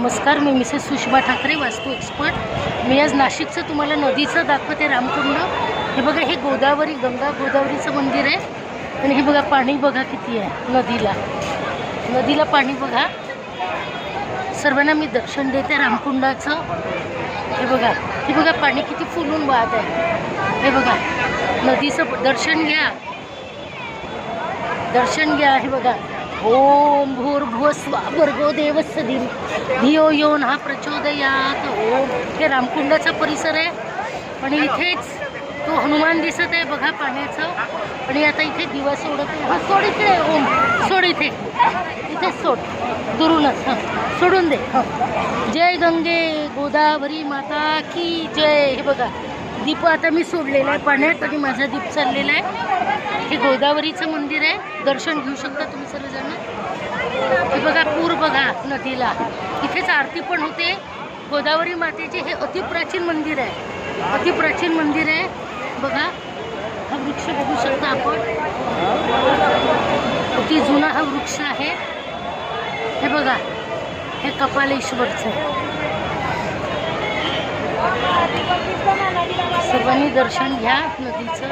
नमस्कार, मी मिसेस सुषमा ठाकरे, वास्तू एक्सपर्ट. मी आज नाशिकचं तुम्हाला नदीचं दाखवते, रामकुंड. हे बघा, हे गोदावरी, गंगा गोदावरीचं मंदिर आहे. आणि हे बघा, पाणी बघा किती आहे नदीला पाणी बघा. सर्वांना मी दर्शन देते रामकुंडाचं. हे बघा पाणी किती फुलून वाहत आहे. हे बघा, नदीचं दर्शन घ्या. हे बघा, ओम भूर्भुवः स्वः भर्गो देवस्य धियो यो नः प्रचोदयात्. ओम. हे रामकुंडाचा परिसर आहे. आणि इथेच तो हनुमान दिसत आहे बघा, पाण्याचं. आणि आता इथे दिवा सोडत आहे. हा, सोड इकडे. ओम, सोड इथे सोड, दुरूनच. हां, सोडून दे. हां. जय गंगे गोदावरी माता की जय. हे बघा, दीप आता मी सोडलेला आहे पाण्यात आणि माझा दीप चाललेला आहे. हे गोदावरीचं मंदिर आहे. दर्शन घेऊ शकता तुम्ही सर्वजण. हे बघा, पूर बघा नदीला. इथेच आरती पण होते गोदावरी मातेचे. हे अतिप्राचीन मंदिर आहे. बघा, हा वृक्ष बघू शकता आपण. अति जुना हा वृक्ष आहे. हे बघा, हे कपालेश्वरचं आहे. सर्वांनी दर्शन घ्या नदीचं.